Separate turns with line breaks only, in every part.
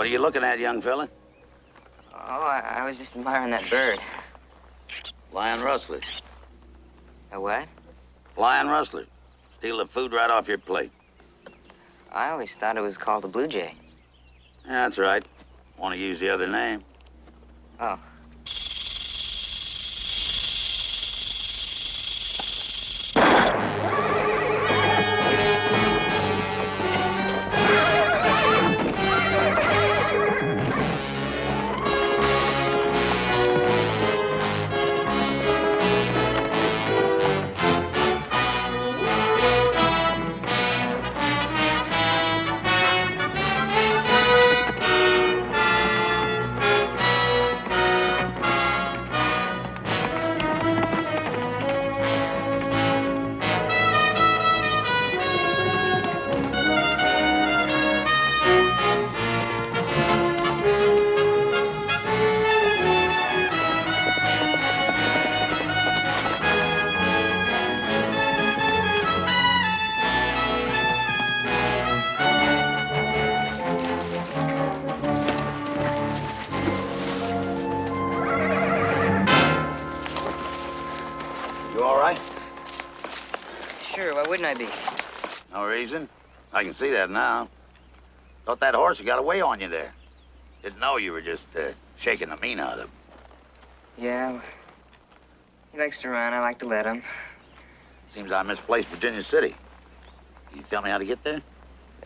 What are you looking at, young fella?
Oh, I was just admiring that bird.
Lion rustler.
A what?
Lion rustler. Steal the food right off your plate.
I always thought it was called a blue jay.
Yeah, that's right. Want to use the other name?
Oh. Sure, why wouldn't I be?
No reason. I can see that now. Thought that horse had got away on you there. Didn't know you were just shaking the mean out of him.
Yeah, he likes to run. I like to let him.
Seems I misplaced Virginia City. Can you tell me how to get there?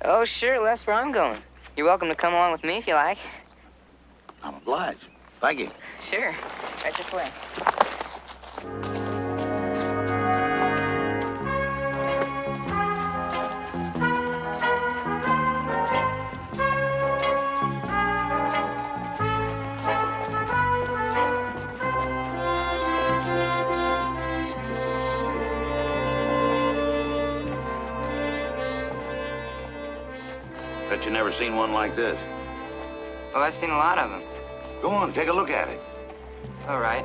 Oh, sure, that's where I'm going. You're welcome to come along with me if you like.
I'm obliged. Thank you.
Sure, right this way.
Bet you never seen one like this.
Oh, I've seen a lot of them.
Go on, take a look at it.
All right.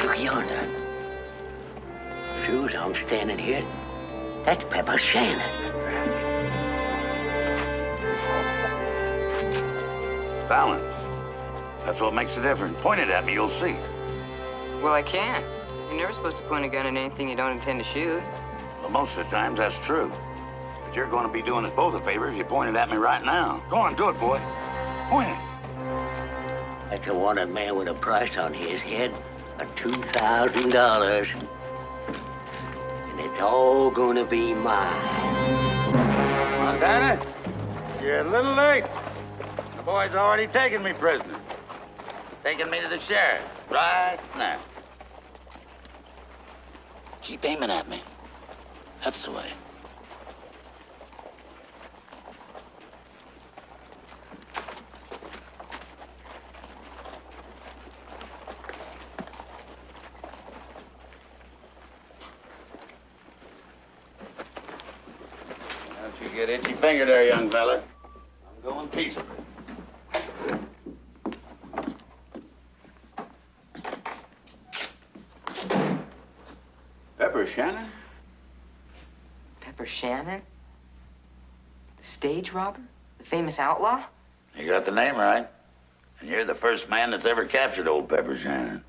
Look yonder. Sure, I'm standing here. That's Pepper Shannon.
Balance. That's what makes the difference. Point it at me, you'll see.
Well, I can't. You're never supposed to point a gun at anything you don't intend to shoot.
Well, most of the times that's true. But you're going to be doing us both a favor if you point it at me right now. Go on, do it, boy. Point it.
That's a wanted man with a price on his head of $2,000. And it's all gonna be mine.
Montana, you're a little late. The boy's already taken me prisoner. Taking me to the sheriff right now. Keep aiming at me. That's the way. Don't you get itchy finger there, young fella. I'm going peaceably. Pepper Shannon?
Pepper Shannon? The stage robber? The famous outlaw?
You got the name right. And you're the first man that's ever captured old Pepper Shannon.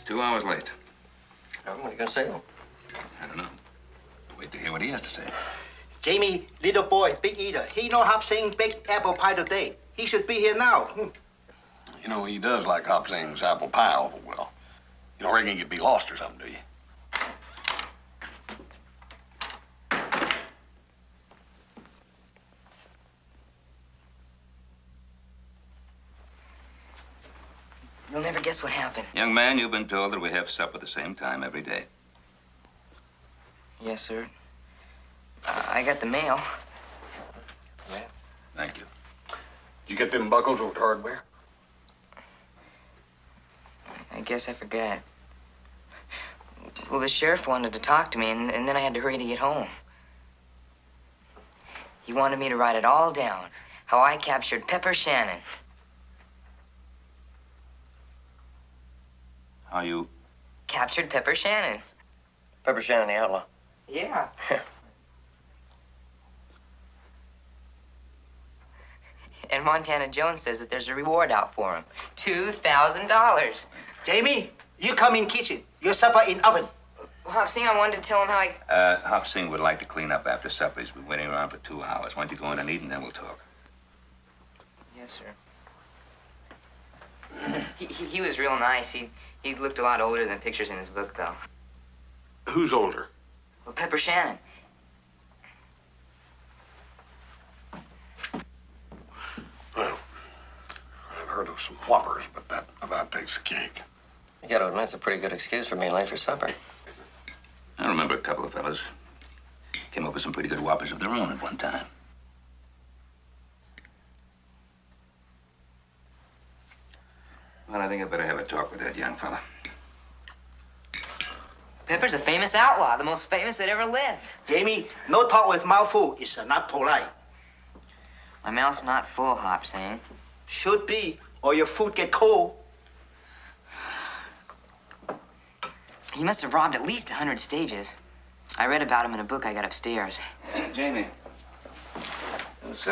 2 hours late.
Well, what are you going to say?
I don't know. Wait to hear what he has to say.
Jamie, little boy, big eater. He know Hop Sing big apple pie today. He should be here now.
You know, he does like Hop Sing's apple pie awful well. You don't reckon he'd be lost or something, do you?
You'll never guess what happened.
Young man, you've been told that we have supper the same time every day.
Yes, sir. I got the mail.
Thank you.
Did you get them buckles over at hardware?
I guess I forgot. Well, the sheriff wanted to talk to me, and then I had to hurry to get home. He wanted me to write it all down, how I captured Pepper Shannon.
How you?
Captured Pepper Shannon.
Pepper Shannon, the outlaw.
Yeah. And Montana Jones says that there's a reward out for him. $2,000.
Jamie, you come in kitchen. Your supper in oven.
Hop Sing, I wanted to tell him how I...
Hop Sing would like to clean up after supper. He's been waiting around for 2 hours. Why don't you go in and eat, and then we'll talk.
Yes, sir. He was real nice. He looked a lot older than pictures in his book, though.
Who's older?
Well, Pepper Shannon.
Well, I've heard of some whoppers, but that about takes the cake.
You got to admit, it's a pretty good excuse for being late for supper.
I remember a couple of fellas came up with some pretty good whoppers of their own at one time. Well, I think I better have a talk with that young fella.
Pepper's a famous outlaw, the most famous that ever lived.
Jamie, no talk with mouth full. It's not polite.
My mouth's not full, Hop Sing.
Should be, or your food get cold.
He must have robbed at least 100 stages. I read about him in a book I got upstairs.
Jamie, those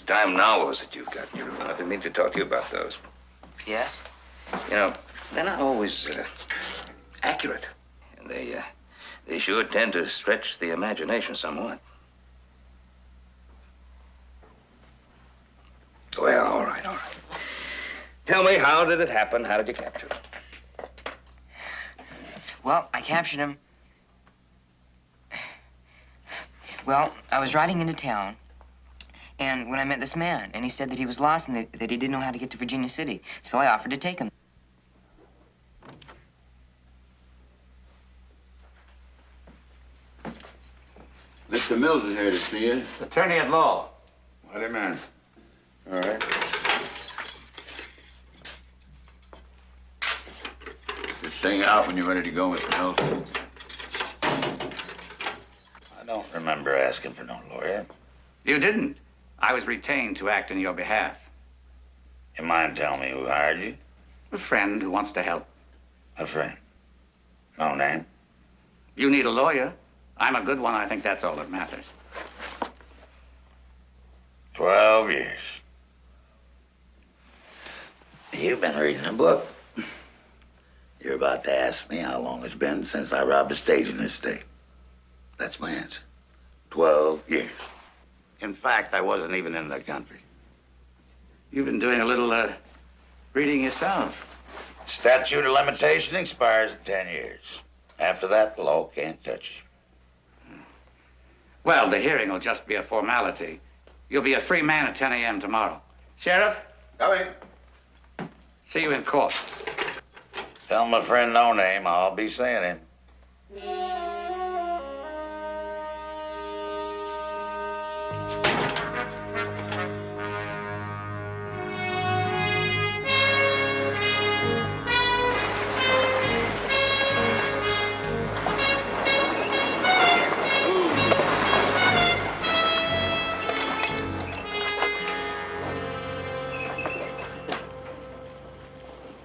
dime novels that you've got, I've been meaning to talk to you about those.
Yes?
You know, they're not always accurate. And they sure tend to stretch the imagination somewhat. Well, all right. Tell me, how did it happen? How did you capture it?
Well, I captured him. Well, I was riding into town, and when I met this man, and he said that he was lost and that he didn't know how to get to Virginia City, so I offered to take him.
Mr. Mills is here to see you.
Attorney at law.
What do you mean? All right. Just sing out when you're ready to go, Mr. Mills. I don't remember asking for no lawyer.
You didn't. I was retained to act in your behalf.
You mind telling me who hired you?
A friend who wants to help.
A friend. No name?
You need a lawyer. I'm a good one. I think that's all that matters.
12 years. You've been reading a book. You're about to ask me how long it's been since I robbed a stage in this state. That's my answer. 12 years. In fact, I wasn't even in the country.
You've been doing a little, reading yourself.
Statute of limitation expires in 10 years. After that, the law can't touch you.
Well, the hearing will just be a formality. You'll be a free man at 10 a.m. tomorrow. Sheriff?
Coming.
See you in court.
Tell my friend No Name I'll be seeing him.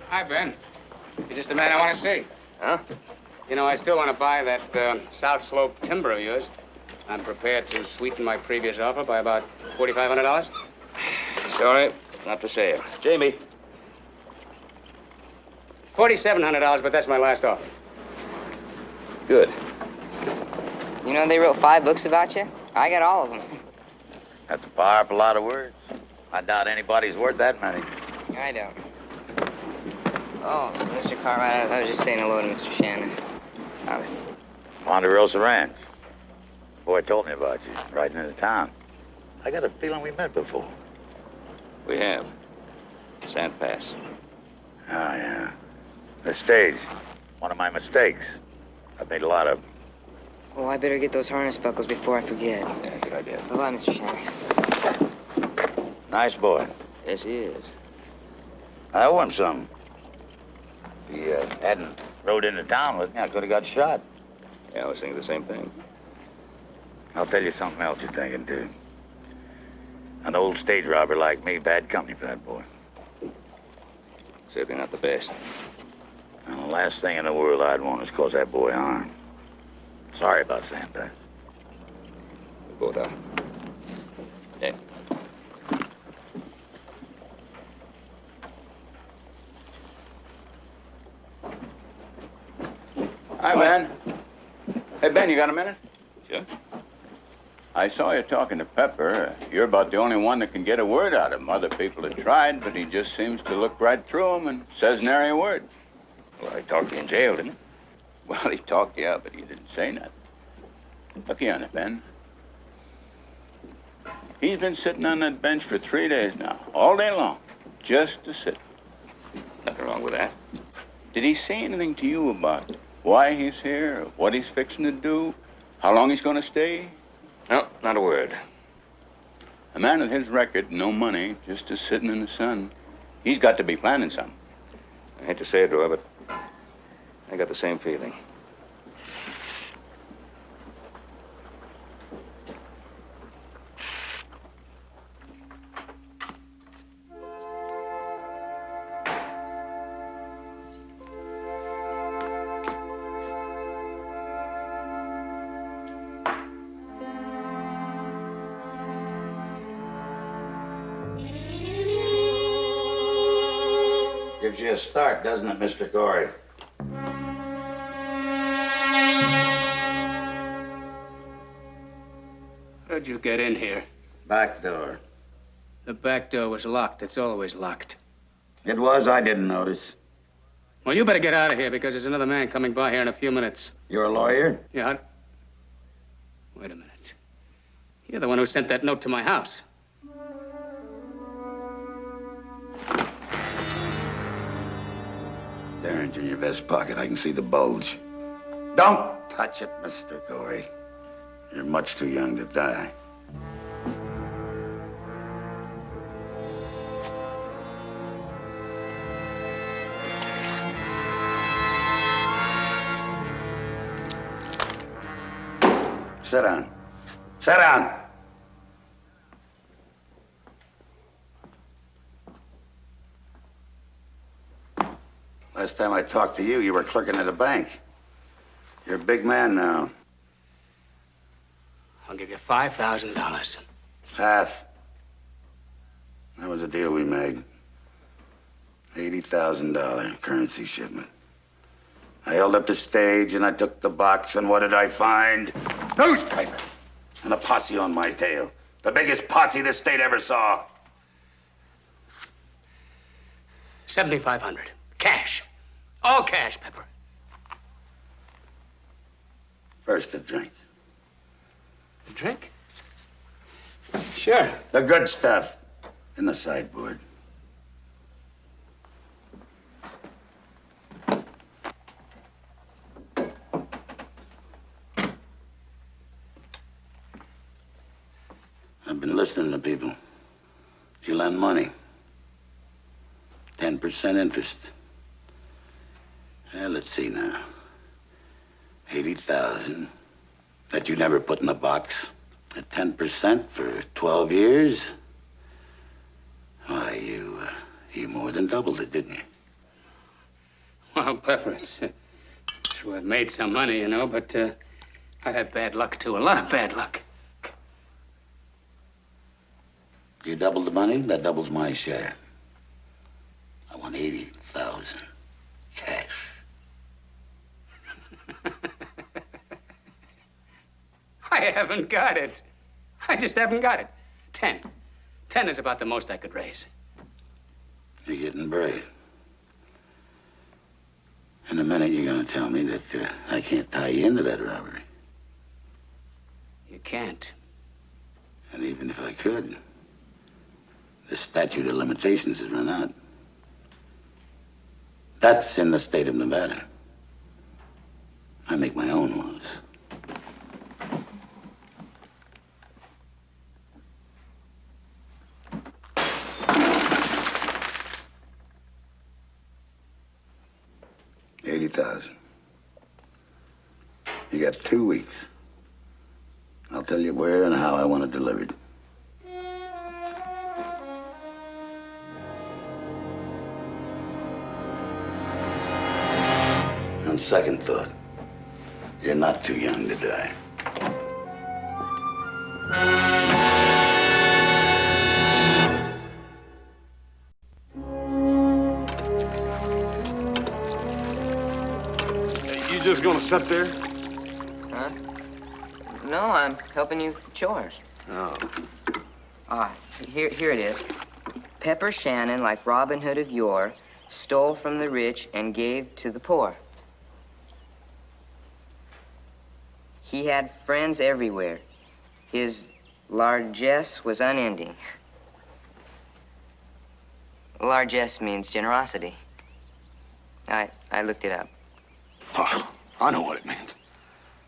Hi, Ben. You're just the man I want to see.
Huh?
You know, I still want to buy that South Slope timber of yours. I'm prepared to sweeten my previous offer by about $4,500.
Sorry, not to say it. Jamie.
$4,700, but that's my last offer.
Good.
You know, they wrote 5 books about you. I got all of them.
That's a powerful lot of words. I doubt anybody's worth that many.
I don't. Oh, Mr. Cartwright, I was just saying hello to Mr. Shannon.
Howdy. Ponderosa Ranch. Boy told me about you, riding into town. I got a feeling we met before.
We have. Sand Pass.
Oh, yeah. The stage. One of my mistakes. I've made a lot of them.
Oh, I better get those harness buckles before I forget.
Yeah, good idea.
Bye-bye, Mr. Shannon.
Nice boy.
Yes, he is.
I owe him something. If he hadn't rode into town with me, I could have got shot.
Yeah, I was thinking the same thing.
I'll tell you something else you're thinking, too. An old stage robber like me, bad company for that boy.
Certainly not the best.
Well, the last thing in the world I'd want is cause that boy harm. Sorry about Sandpass.
We both are. Yeah.
Hi, Ben. Hey, Ben, you got a minute?
Sure.
I saw you talking to Pepper. You're about the only one that can get a word out of him. Other people have tried, but he just seems to look right through them and says nary a word.
Well, he talked to you in jail, didn't he?
Well, he talked, yeah, but he didn't say nothing. Look here on it, Ben. He's been sitting on that bench for 3 days now, all day long, just to sit.
Nothing wrong with that.
Did he say anything to you about why he's here, what he's fixing to do, how long he's going to stay?
No, not a word.
A man with his record, no money, just a sitting in the sun, he's got to be planning something.
I hate to say it, Roy, but I got the same feeling.
Gives you a start, doesn't it, Mr. Corey?
How'd you get in here?
Back door.
The back door was locked. It's always locked.
It was, I didn't notice.
Well, you better get out of here because there's another man coming by here in a few minutes.
You're a lawyer?
Yeah. Wait a minute. You're the one who sent that note to my house.
There, in your vest pocket. I can see the bulge. Don't touch it, Mr. Corey. You're much too young to die. Sit down. Sit down. Last time I talked to you, you were clerking at a bank. You're a big man now.
I'll give you $5,000.
Half. That was the deal we made. $80,000 currency shipment. I held up the stage and I took the box, and what did I find? Newspaper. And a posse on my tail. The biggest posse this state ever saw.
$7,500. Cash. All cash, Pepper.
First a drink.
A drink? Sure.
The good stuff in the sideboard. I've been listening to people. You lend money. 10% interest. Well, let's see now. 80,000 that you never put in the box. At 10% for 12 years. Why, you more than doubled it, didn't you?
Well, Pepper, it's true I've made some money, you know, but I've had bad luck, too. A lot of bad luck.
You doubled the money, that doubles my share. I want 80,000 Cash.
I haven't got it. I just haven't got it. 10. 10 is about the most I could raise.
You're getting brave. In a minute, you're going to tell me that I can't tie you into that robbery.
You can't.
And even if I could, the statute of limitations has run out. That's in the state of Nevada. I make my own laws. $80,000. You got 2 weeks. I'll tell you where and how I want it delivered. On second thought, you're not too young to die.
Hey, you just gonna sit there?
Huh? No, I'm helping you with the chores.
Oh.
Here it is. Pepper Shannon, like Robin Hood of yore, stole from the rich and gave to the poor. He had friends everywhere. His largesse was unending. Largesse means generosity. I looked it up.
Oh, I know what it means.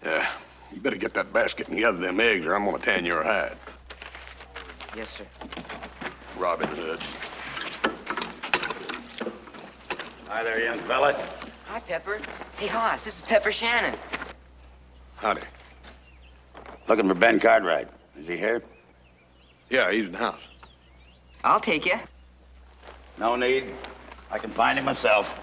Yeah, you better get that basket and gather them eggs or I'm gonna tan your hide.
Yes, sir.
Robin Hood.
Hi there, young fella.
Hi, Pepper. Hey, Hoss, this is Pepper Shannon.
Howdy.
Looking for Ben Cartwright. Is he here?
Yeah, he's in the house.
I'll take you.
No need. I can find him myself.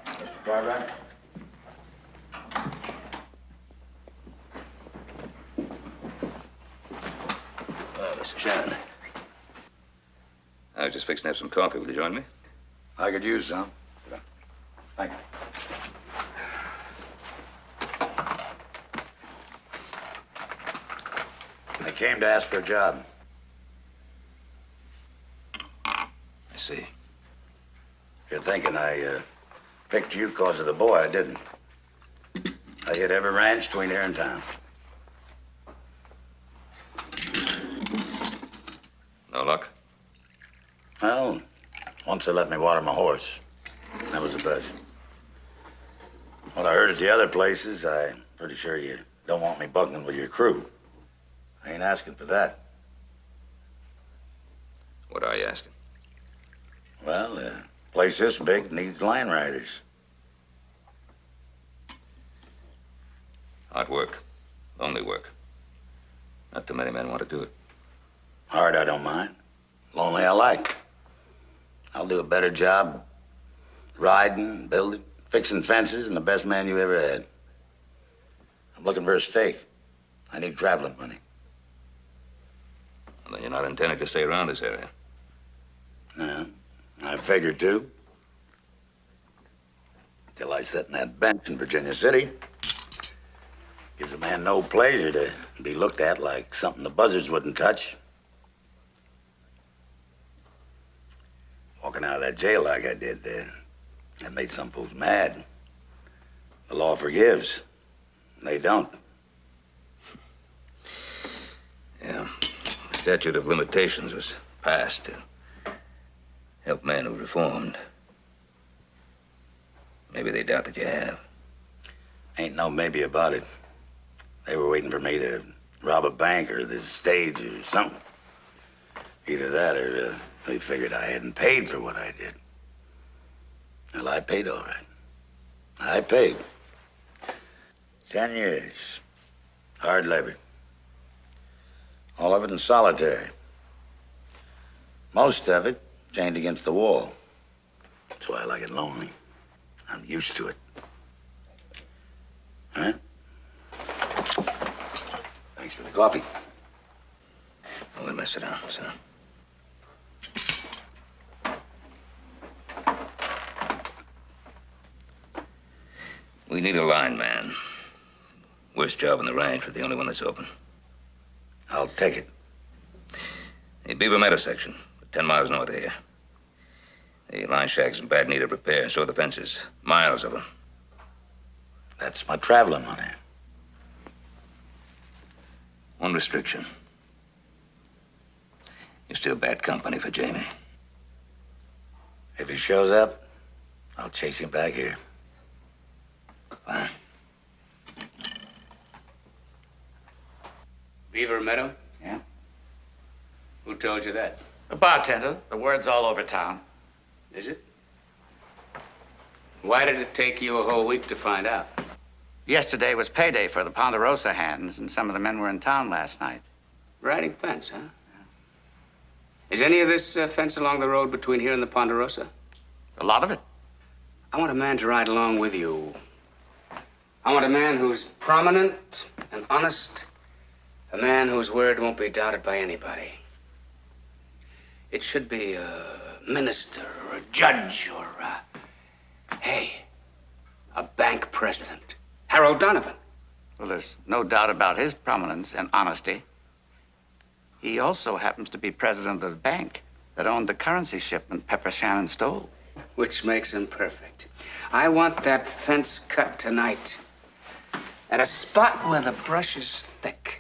Mr. Cartwright?
Mr. Shannon. I was just fixing to have some coffee. Will you join me?
I could use some. Thank you. I came to ask for a job.
I see.
If you're thinking I picked you because of the boy, I didn't. I hit every ranch between here and town.
No luck?
Well, once they let me water my horse. That was the best. What I heard at the other places, I'm pretty sure you don't want me bugging with your crew. I ain't asking for that.
What are you asking?
Well, a place this big needs line riders.
Hard work. Lonely work. Not too many men want to do it.
Hard, I don't mind. Lonely, I like. I'll do a better job riding, building, fixing fences than the best man you ever had. I'm looking for a stake. I need traveling money.
Well, then you're not intending to stay around this area.
No, I figured to. Till I sit in that bench in Virginia City. Gives a man no pleasure to be looked at like something the buzzards wouldn't touch. Walking out of that jail like I did, that made some folks mad. The law forgives. They don't.
Yeah. The statute of limitations was passed to help men who reformed. Maybe they doubt that you have.
Ain't no maybe about it. They were waiting for me to rob a bank or the stage or something. Either that or they figured I hadn't paid for what I did. Well, I paid all right. I paid. 10 years. Hard labor. All of it in solitary. Most of it chained against the wall. That's why I like it lonely. I'm used to it. Huh? Thanks for the coffee.
Oh, wait a minute. Sit down. Sit down. We need a lineman. Worst job on the ranch, but the only one that's open.
I'll take it.
The Beaver Meadow section, 10 miles north of here. The line shack's in bad need of repair, so are the fences. Miles of them.
That's my traveling money.
One restriction. You're still bad company for Jamie.
If he shows up, I'll chase him back here.
Fine.
Beaver Meadow?
Yeah?
Who told you that?
The bartender. The word's all over town.
Is it? Why did it take you a whole week to find out?
Yesterday was payday for the Ponderosa hands, and some of the men were in town last night.
Riding fence, huh? Is any of this fence along the road between here and the Ponderosa?
A lot of it.
I want a man to ride along with you. I want a man who's prominent and honest. A man whose word won't be doubted by anybody. It should be a minister or a judge or a bank president. Harold Donovan.
Well, there's no doubt about his prominence and honesty. He also happens to be president of the bank that owned the currency shipment Pepper Shannon stole.
Which makes him perfect. I want that fence cut tonight. At a spot where the brush is thick.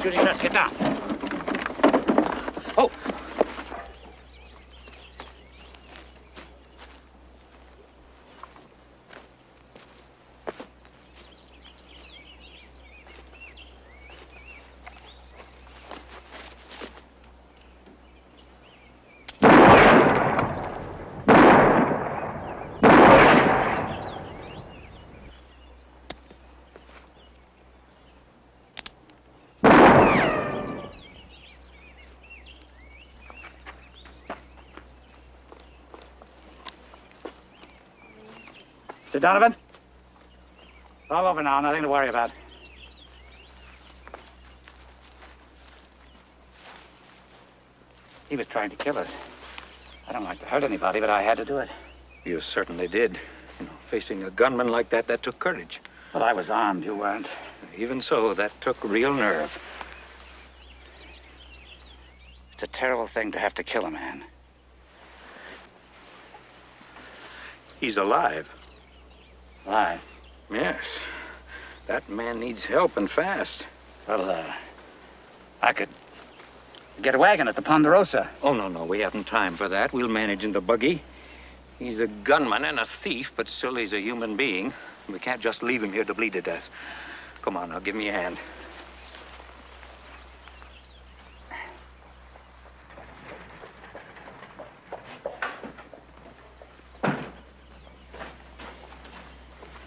Shooting us. Get down. Oh. Mr. Donovan? It's all over now. Nothing to worry about. He was trying to kill us. I don't like to hurt anybody, but I had to do it.
You certainly did. You know, facing a gunman like that took courage.
Well, I was armed. You weren't.
Even so, that took real nerve.
It's a terrible thing to have to kill a man.
He's alive.
Alive?
Yes. That man needs help and fast.
Well, I could get a wagon at the Ponderosa.
Oh, no. We haven't time for that. We'll manage in the buggy. He's a gunman and a thief, but still he's a human being. We can't just leave him here to bleed to death. Come on, now, give me a hand.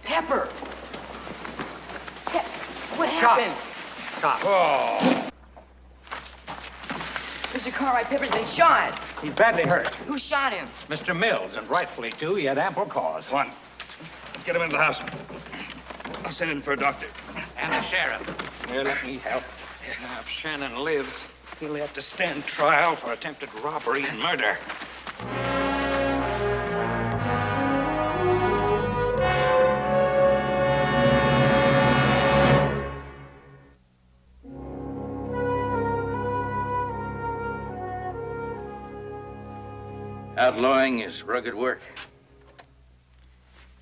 Pepper! What happened?
Shot. Oh.
Mr. Cartwright, Pepper's been shot.
He's badly hurt.
Who shot him?
Mr. Mills, and rightfully, too. He had ample cause.
One.
get him into the house. I'll send in for a doctor.
And the sheriff.
Yeah, let me help. Now, if Shannon lives, he'll have to stand trial for attempted robbery and murder.
Outlawing is rugged work.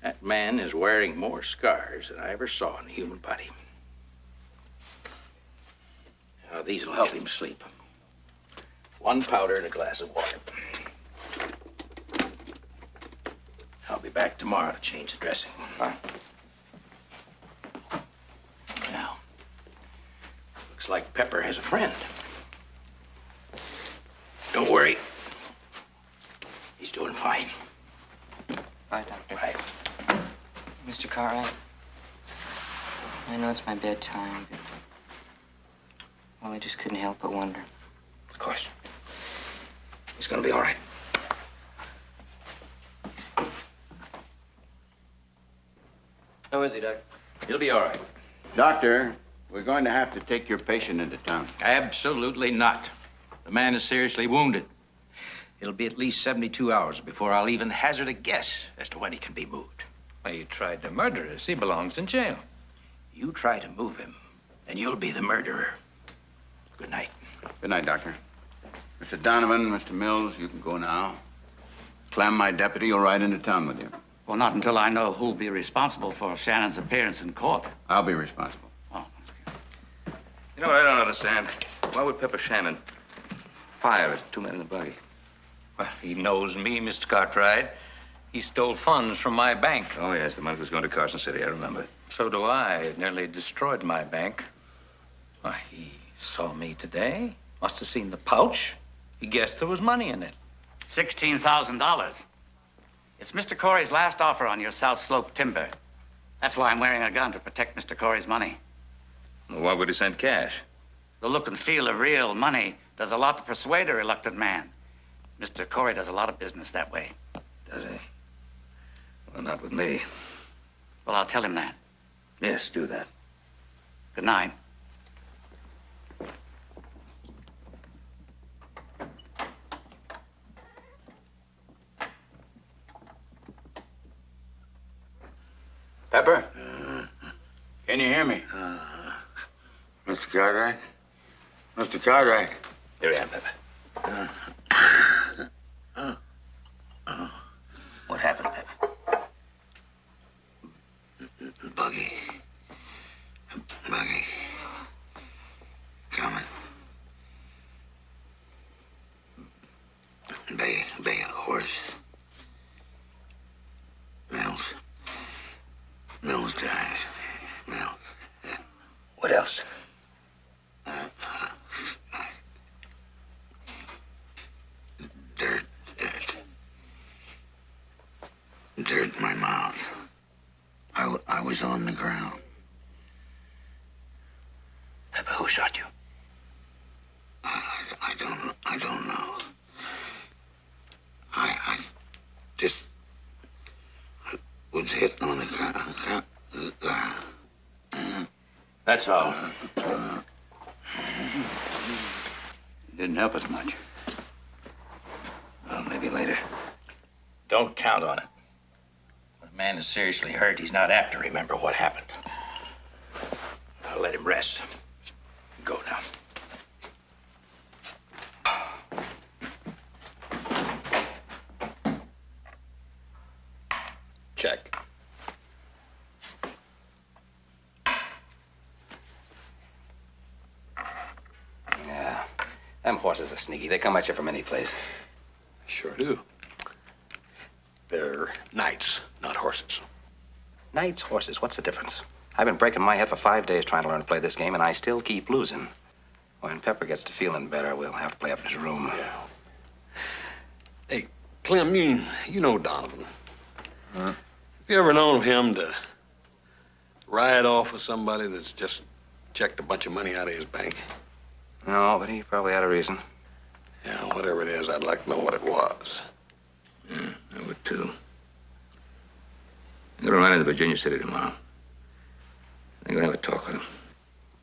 That man is wearing more scars than I ever saw in a human body. Now, these will help him sleep. 1 powder and a glass of water. I'll be back tomorrow to change the dressing.
Fine.
Now, looks like Pepper has a friend. Don't worry. He's doing fine.
Bye, Doctor.
Bye.
Mr. Cartwright, I know it's my bedtime, but... well, I just couldn't help but wonder.
Of course. He's gonna be all right.
How is he, Doc?
He'll be all right.
Doctor, we're going to have to take your patient into town.
Absolutely not. The man is seriously wounded. It'll be at least 72 hours before I'll even hazard a guess as to when he can be moved.
Well, you tried to murder us. He belongs in jail.
You try to move him, and you'll be the murderer. Good night.
Good night, Doctor. Mr. Donovan, Mr. Mills, you can go now. Clem, my deputy, will ride into town with you.
Well, not until I know who'll be responsible for Shannon's appearance in court.
I'll be responsible.
Oh.
You know what I don't understand? Why would Pepper Shannon fire at 2 men in the buggy?
Well, he knows me, Mr. Cartwright. He stole funds from my bank.
Oh, yes, the money was going to Carson City, I remember.
So do I. It nearly destroyed my bank. Why, he saw me today. Must have seen the pouch. He guessed there was money in it.
$16,000. It's Mr. Corey's last offer on your South Slope timber. That's why I'm wearing a gun, to protect Mr. Corey's money.
Well, why would he send cash?
The look and feel of real money does a lot to persuade a reluctant man. Mr. Corey does a lot of business that way.
Does he? Well, not with me.
Well, I'll tell him that.
Yes, do that.
Good night.
Pepper? Can you hear me?
Mr. Cartwright? Mr. Cartwright?
Here I am, Pepper. What happened, Pepper?
Buggy. Coming. Bay horse. Mills died. Mills.
What else?
Dirt in my mouth. I was on the ground.
Pepper, who shot you?
I don't know. I just was hit on the ground.
That's all.
It didn't help us much.
Well, maybe later.
Don't count on it. When a man is seriously hurt, he's not apt to remember what happened. I'll let him rest. Go now.
Check.
Yeah, them horses are sneaky. They come at you from any place.
Sure do. They're knights, not horses.
Knights, horses, what's the difference? I've been breaking my head for 5 days trying to learn to play this game, and I still keep losing. When Pepper gets to feeling better, we'll have to play up in his room.
Yeah. Hey, Clem, you know Donovan.
Huh?
Have you ever known of him to ride off with somebody that's just checked a bunch of money out of his bank?
No, but he probably had a reason.
Yeah, whatever it is, I'd like to know what it was.
I would too. I'm gonna run into Virginia City tomorrow. I think I'll have a talk with him.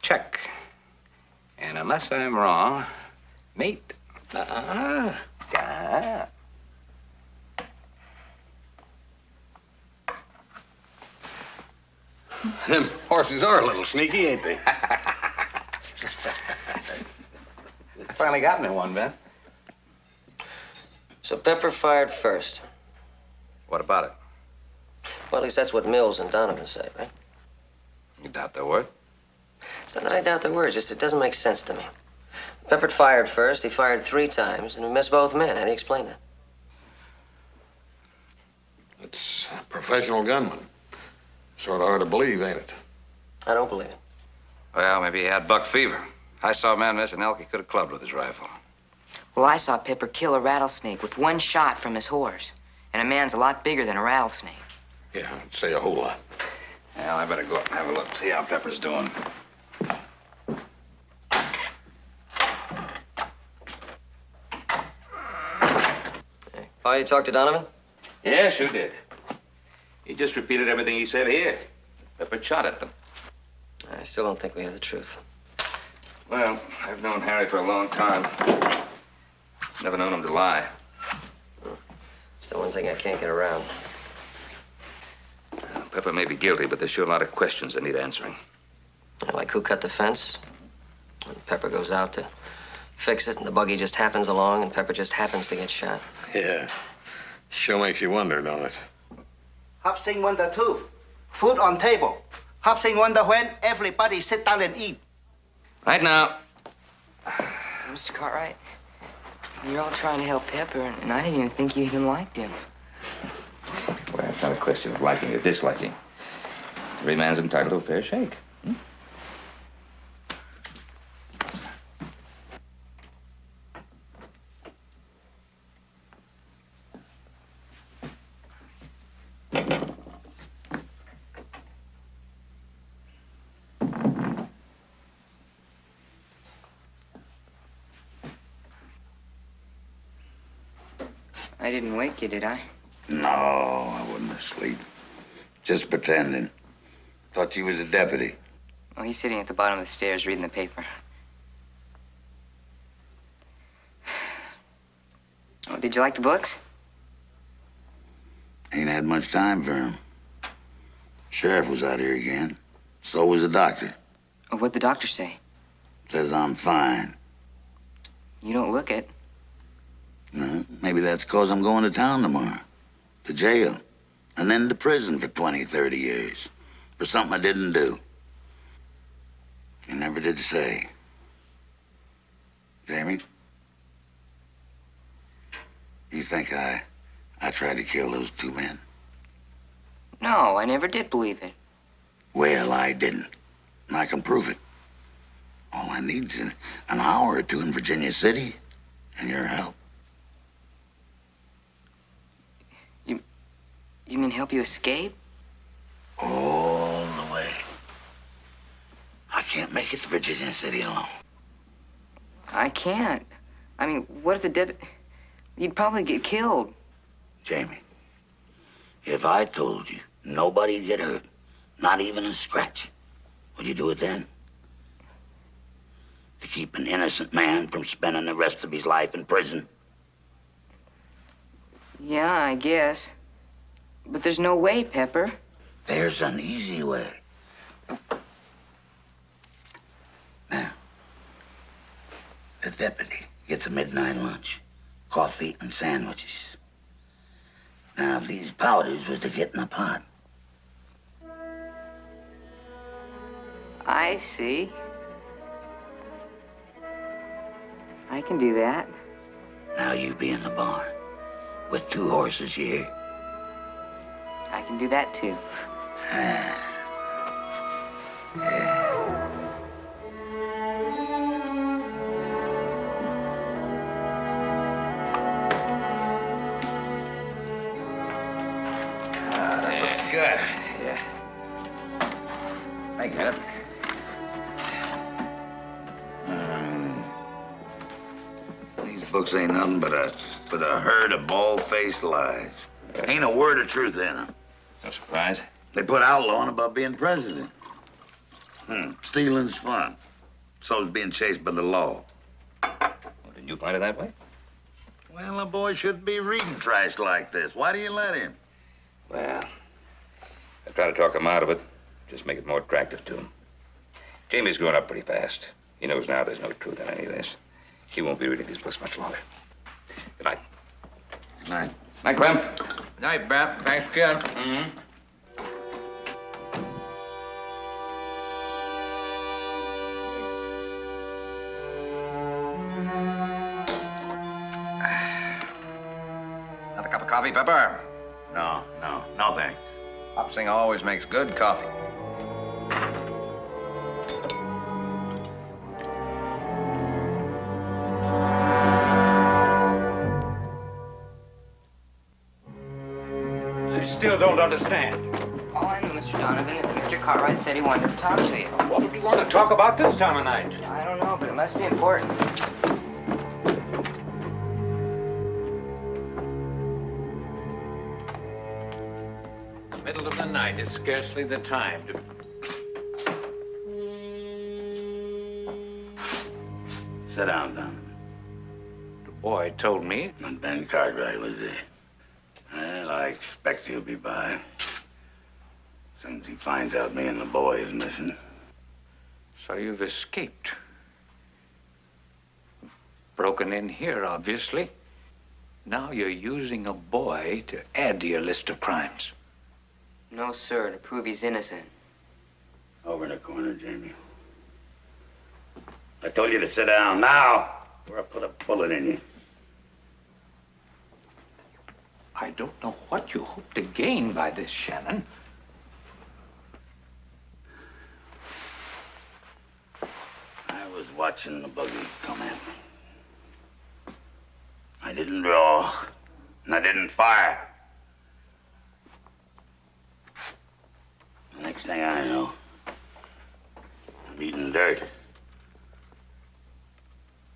Check. And unless I'm wrong, mate.
Them horses are a little sneaky, ain't they?
Finally got me one, Ben.
So Pepper fired first.
What about it?
Well, at least that's what Mills and Donovan say, right?
You doubt their word?
It's not that I doubt their words, just it doesn't make sense to me. Pepper fired first, he fired 3 times, and we missed both men. How do you explain that?
It's a professional gunman. Sort of hard to believe, ain't it?
I don't believe it.
Well, maybe he had buck fever. I saw a man miss an elk he could have clubbed with his rifle.
Well, I saw Pepper kill a rattlesnake with 1 shot from his horse. And a man's a lot bigger than a rattlesnake.
Yeah, I'd say a whole lot.
Well, I better go up and have a look, see how Pepper's doing.
Oh, you talked to Donovan?
Yeah, sure did. He just repeated everything he said here. Pepper shot at them.
I still don't think we have the truth.
Well, I've known Harry for a long time. Never known him to lie.
It's the one thing I can't get around.
Pepper may be guilty, but there's sure a lot of questions that need answering.
Like who cut the fence? And Pepper goes out to fix it, and the buggy just happens along, and Pepper just happens to get shot.
Yeah. Sure makes you wonder, don't it?
Hop Sing wonder too. Food on table. Hop Sing wonder when everybody sit down and eat.
Right now.
Mr. Cartwright, you're all trying to help Pepper, and I didn't even think you even liked him.
Well, it's not a question of liking or disliking. Every man's entitled to a fair shake.
I didn't wake you, did I?
No, I wasn't asleep. Just pretending. Thought you was a deputy.
Oh, he's sitting at the bottom of the stairs reading the paper. Oh, did you like the books?
Ain't had much time for him. Sheriff was out here again. So was the doctor.
Oh, what'd the doctor say?
Says I'm fine.
You don't look it.
No, maybe that's 'cause I'm going to town tomorrow. To jail. And then to prison for 20, 30 years. For something I didn't do. You never did say. Jamie? You think I tried to kill those 2 men?
No, I never did believe it.
Well, I didn't. And I can prove it. All I need's an hour or 2 in Virginia City. And your help.
You mean help you escape?
All the way. I can't make it to Virginia City alone.
I can't. I mean, what if the deputy... You'd probably get killed.
Jamie, if I told you nobody'd get hurt, not even a scratch, would you do it then? To keep an innocent man from spending the rest of his life in prison?
Yeah, I guess. But there's no way, Pepper.
There's an easy way. Now, the deputy gets a midnight lunch, coffee and sandwiches. Now, if these powders was to get in a pot.
I see. I can do that.
Now you be in the barn with 2 horses, you hear?
I can do that, too.
Yeah.
That looks good. Yeah. Thank you.
These books ain't nothing but a herd of bald-faced lies. Ain't a word of truth in them.
No surprise.
They put outlawing above being president. Stealing's fun. So's being chased by the law.
Well, didn't you find it that way?
Well, a boy shouldn't be reading trash like this. Why do you let him?
Well, I try to talk him out of it. Just make it more attractive to him. Jamie's growing up pretty fast. He knows now there's no truth in any of this. He won't be reading these books much longer. Good night.
Good night.
Night, Clem.
Night, Bap. Thanks again. Mm-hmm.
Another cup of coffee, Pepper?
No, thanks.
Hopsing always makes good coffee.
I still don't understand.
All I know, Mr. Donovan, is that Mr. Cartwright said he wanted to talk to you.
What would you want to talk about this time of night?
I don't know, but it must be important.
Middle of the night is scarcely the time to...
Sit down, Donovan.
The boy told me.
And Ben Cartwright was there. Well, I expect he'll be by. As soon as he finds out me and the boy is missing.
So you've escaped. Broken in here, obviously. Now you're using a boy to add to your list of crimes.
No, sir, to prove he's innocent.
Over in the corner, Jamie. I told you to sit down now, or I put a bullet in you.
I don't know what you hope to gain by this, Shannon.
I was watching the buggy come at me. I didn't draw, and I didn't fire. The next thing I know, I'm eating dirt.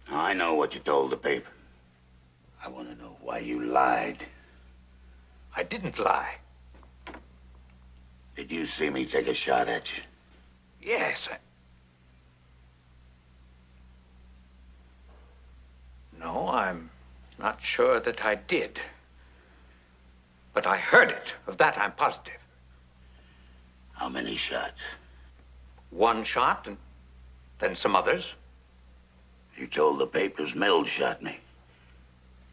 Now, I know what you told the paper. I want to know why you lied.
I didn't lie.
Did you see me take a shot at you?
Yes, No, I'm not sure that I did. But I heard it. Of that, I'm positive.
How many shots?
One shot, and then some others.
You told the papers Mills shot me.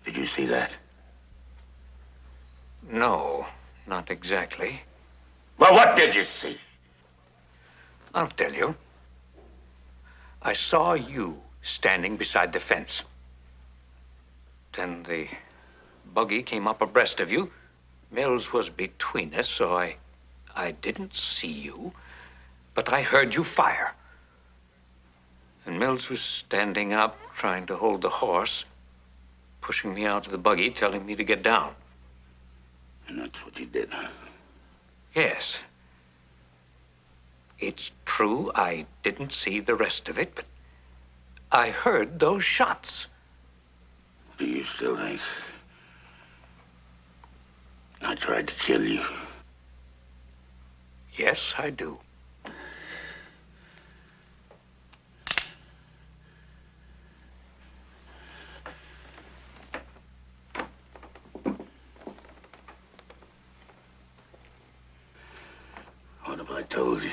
Did you see that?
No, not exactly.
Well, what did you see?
I'll tell you. I saw you standing beside the fence. Then the buggy came up abreast of you. Mills was between us, so I didn't see you, but I heard you fire. And Mills was standing up, trying to hold the horse, pushing me out of the buggy, telling me to get down.
And that's what you did, huh?
Yes. It's true I didn't see the rest of it, but I heard those shots.
Do you still think I tried to kill you?
Yes, I do.
What if I told you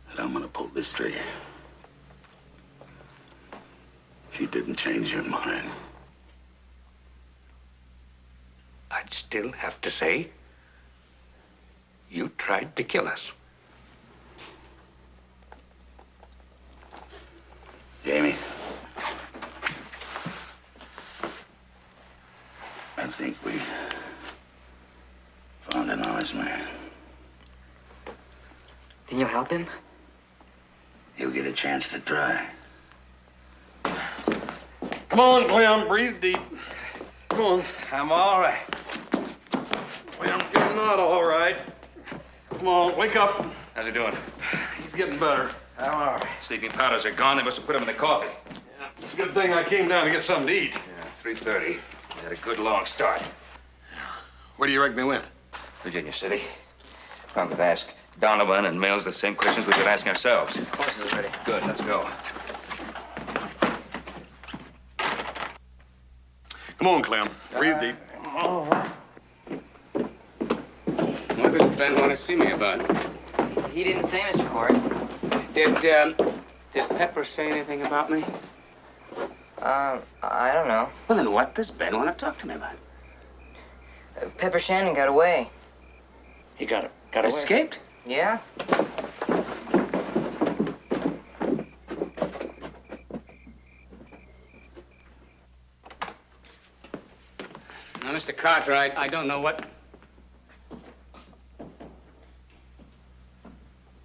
that I'm gonna pull this trigger? If you didn't change your mind.
I'd still have to say you tried to kill us.
Jamie, I think we found an honest man.
Then you'll help him?
You'll get a chance to try.
Come on, Clem, breathe deep. Come on.
I'm all right.
Clem, you're not all right. Come on, wake up.
How's he doing?
He's getting better.
I'm all right.
Sleeping powders are gone. They must have put him in the coffee.
Yeah, it's a good thing I came down to get something to eat.
Yeah, 3:30. We had a good long start.
Where do you reckon they went?
Virginia City. I could ask Donovan and Mills the same questions we've been asking ourselves.
Horses are ready.
Good, let's go.
Come on, Clem. Breathe deep.
What does Ben want to see me about?
He didn't say, Mr. Corey.
Did Pepper say anything about me?
I don't know.
Well, then what does Ben want to talk to me about?
Pepper Shannon got away.
He got away?
Escaped?
Yeah?
Now, Mr. Cartwright, I don't know what...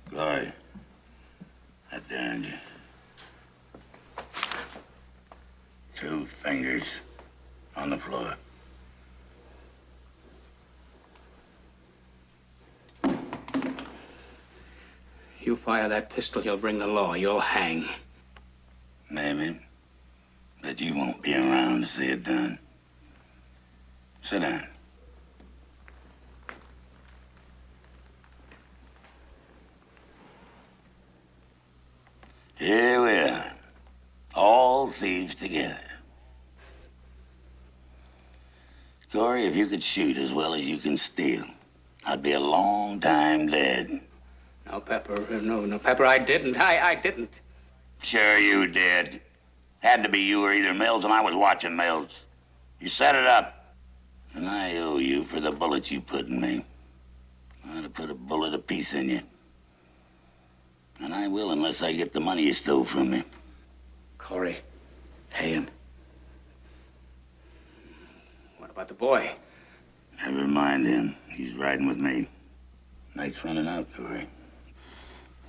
Corey, I damned you. 2 fingers on the floor.
You fire that pistol, you'll bring the law. You'll hang.
Maybe. But you won't be around to see it done. Sit down. Here we are. All thieves together. Corey, if you could shoot as well as you can steal, I'd be a long time dead.
No, Pepper. No, Pepper, I didn't. I didn't.
Sure you did. Had to be you or either Mills, and I was watching Mills. You set it up. And I owe you for the bullets you put in me. I'd have put a bullet apiece in you. And I will unless I get the money you stole from me.
Corey, pay him.
What about the boy?
Never mind him. He's riding with me. Night's running out, Corey.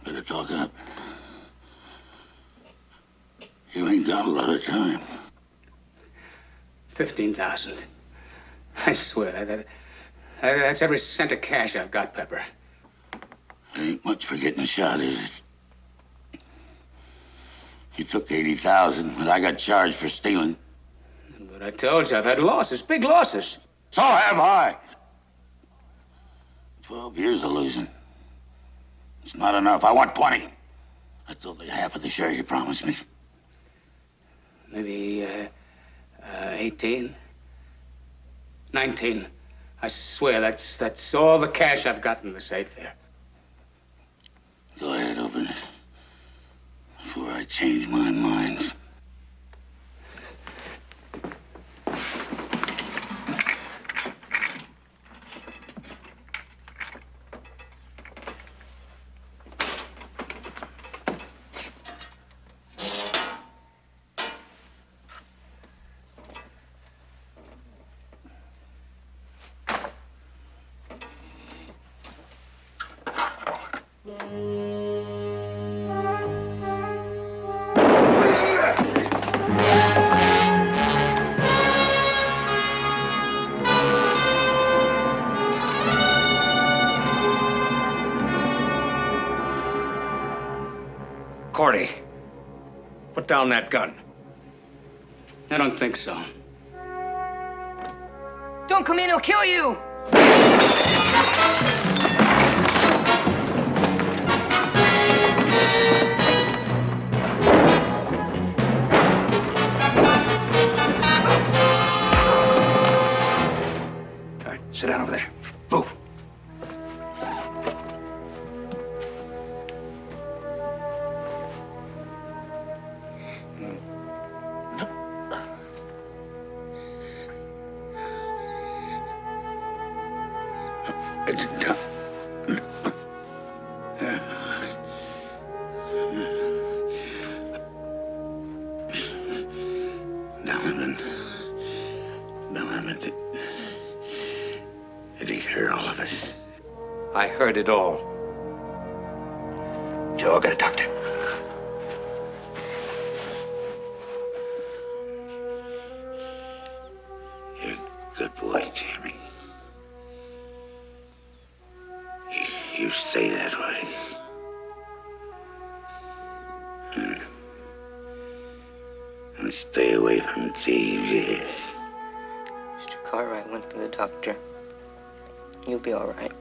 Better talk up. You ain't got a lot of time.
15,000. I swear, that's every cent of cash I've got, Pepper.
Ain't much for getting a shot, is it? You took 80,000, but I got charged for stealing.
But I told you, I've had losses, big losses.
So have I. 12 years of losing. It's not enough. I want 20. That's only half of the share you promised me.
Maybe, 18? 19. I swear, that's all the cash I've got in the safe there.
Go ahead, open it. Before I change my mind.
Cordy, put down that gun.
I don't think so.
Don't come in, he'll kill you!
All right, sit down over there. Move.
Did he hear all of it?
I heard it all.
Joe, get a doctor.
You're a good boy, Jamie. You stay that way. And stay away from thieves, yeah.
Mr. Cartwright went for the doctor. You'll be all right.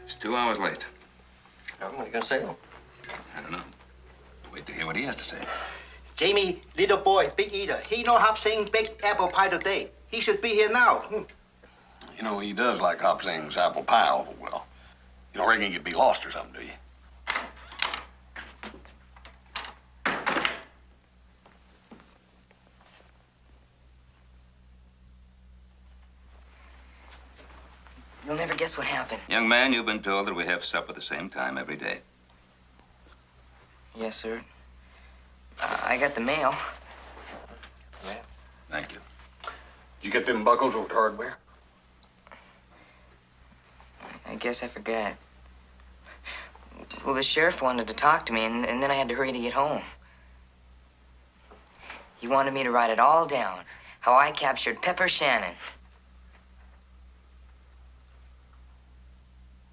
It's 2 hours late.
What are you going to say?
I don't know. Wait to hear what he has to say.
Jamie, little boy, big eater. He know Hop Sing big apple pie today. He should be here now.
You know, he does like Hop Sing's apple pie awful well. You don't reckon you'd be lost or something, do you?
You'll never guess what happened.
Young man, you've been told that we have supper the same time every day.
Yes, sir. I got the mail.
Thank you.
Did you get them buckles over at hardware?
I guess I forgot. Well, the sheriff wanted to talk to me, and then I had to hurry to get home. He wanted me to write it all down, how I captured Pepper Shannon.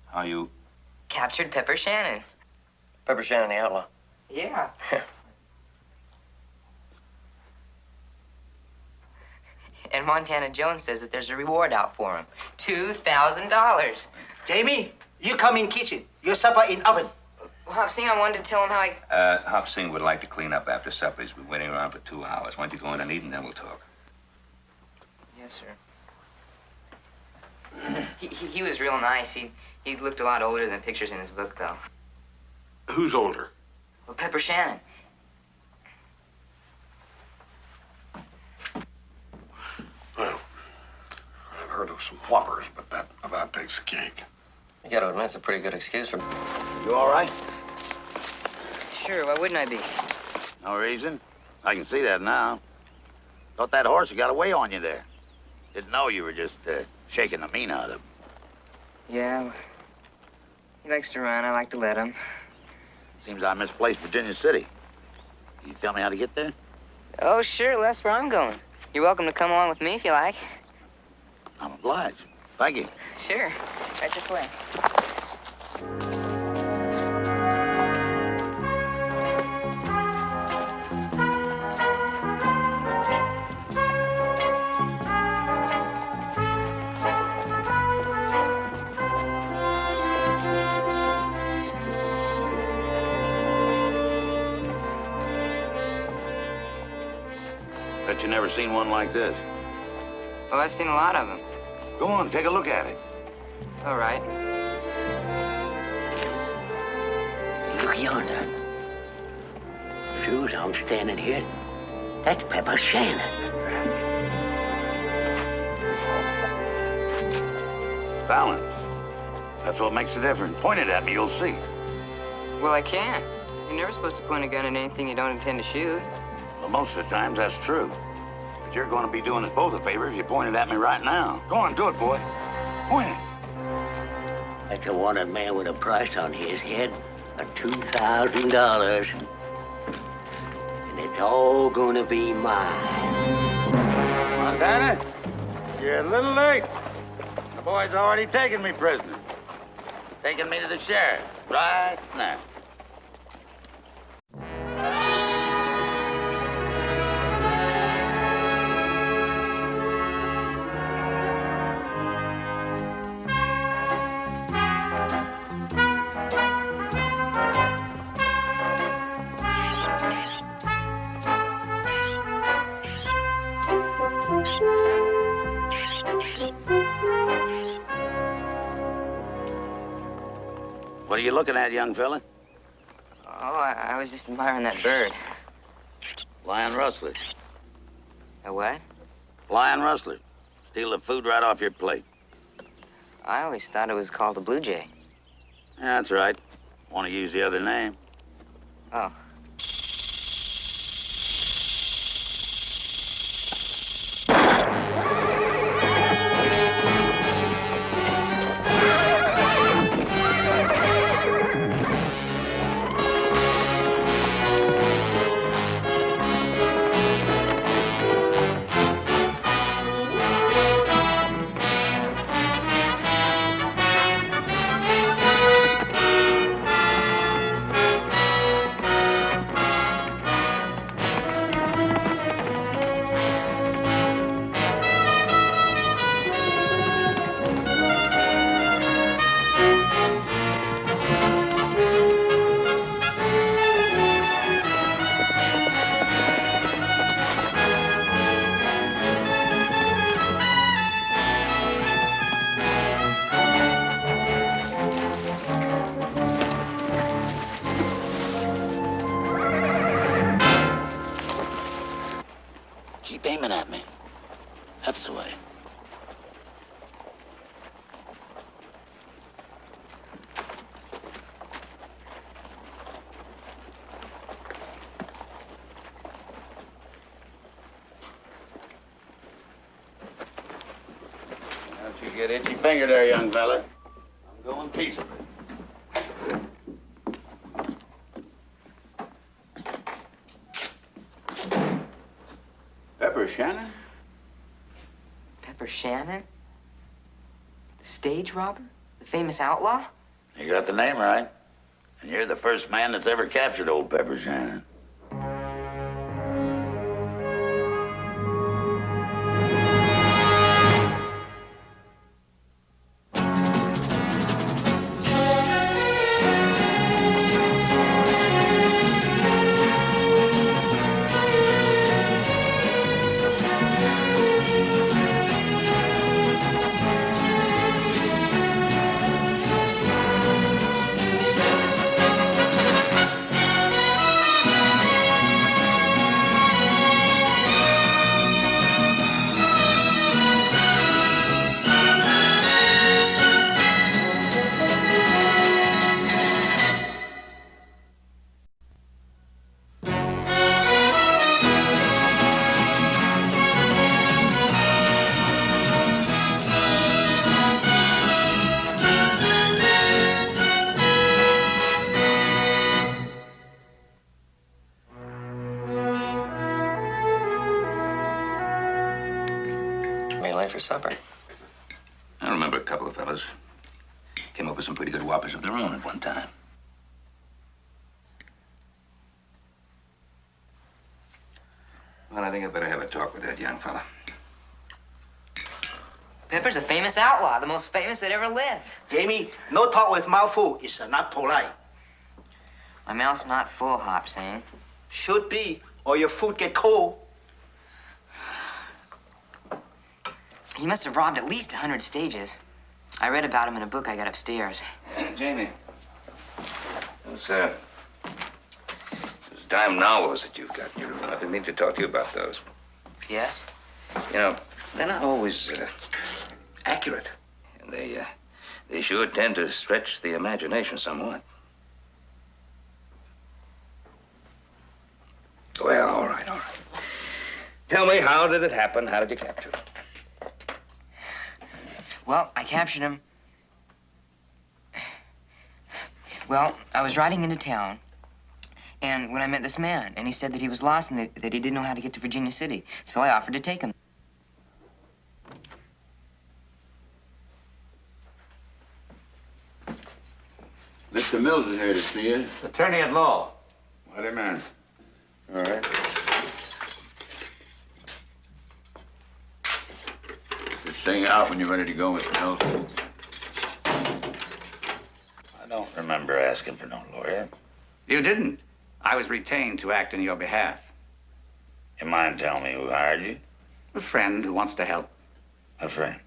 How you?
Captured Pepper Shannon.
Pepper Shannon, the outlaw.
Yeah. And Montana Jones says that there's a reward out for him. $2,000.
Jamie, you come in kitchen. Your supper in oven.
Hop Sing, I wanted to tell him how I...
Hop Sing would like to clean up after supper. He's been waiting around for 2 hours. Why don't you go in and eat, and then we'll talk.
Yes, sir. He was real nice. He looked a lot older than the pictures in his book, though.
Who's older?
Well, Pepper Shannon.
Well, I've heard of some whoppers, but that about takes the cake.
You got to admit, it's a pretty good excuse for...
You all right?
Sure, why wouldn't I be?
No reason. I can see that now. Thought that horse got away on you there. Didn't know you were just shaking the mean out of him.
Yeah, he likes to run. I like to let him.
Seems I misplaced Virginia City. Can you tell me how to get there?
Oh, sure, that's where I'm going. You're welcome to come along with me if you like.
I'm obliged. Thank you.
Sure, right this way.
Bet you never seen one like this.
Well, I've seen a lot of them.
Go on, take a look at it.
All right.
Look yonder. Sure as I'm standing here, that's Pepper Shannon.
Balance. That's what makes the difference. Point it at me, you'll see.
Well, I can't. You're never supposed to point a gun at anything you don't intend to shoot.
Well, most of the times that's true. But you're going to be doing us both a favor if you pointed at me right now. Go on, do it, boy. Point it.
That's a wanted man with a price on his head of $2,000. And it's all gonna be mine.
Montana, you're a little late. The boy's already taken me prisoner. Taking me to the sheriff right now. What are you looking at, young fella?
Oh, I was just admiring that bird.
Flying rustler.
A what?
Flying rustler. Steal the food right off your plate.
I always thought it was called a blue jay.
Yeah, that's right. Want to use the other name?
Oh.
Keep aiming at me. That's the way. Don't you get itchy finger there, young fella. I'm going peaceably. Pepper Shannon?
Pepper Shannon? The stage robber? The famous outlaw?
You got the name right. And you're the first man that's ever captured old Pepper Shannon.
For supper.
I remember a couple of fellas came up with some pretty good whoppers of their own at one time. Well, I think I'd better have a talk with that young fella.
Pepper's a famous outlaw, the most famous that ever lived.
Jamie, no talk with mouth full. It's not polite.
My mouth's not full, Hop saying.
Should be, or your food get cold.
He must have robbed at least 100 stages. I read about him in a book I got upstairs.
Jamie, those dime novels that you've got, I've been meaning to talk to you about those.
Yes?
You know, they're not always accurate. And they sure tend to stretch the imagination somewhat. Well, all right. Tell me, how did it happen? How did you capture him?
Well, I captured him. Well, I was riding into town, and when I met this man, and he said that he was lost and that he didn't know how to get to Virginia City, so I offered to take him.
Mr. Mills is here to see you.
Attorney at law.
What a man. All right. Just sing out when you're ready to go, Mr. Mills.
I don't remember asking for no lawyer.
You didn't. I was retained to act in your behalf.
You mind telling me who hired you?
A friend who wants to help.
A friend?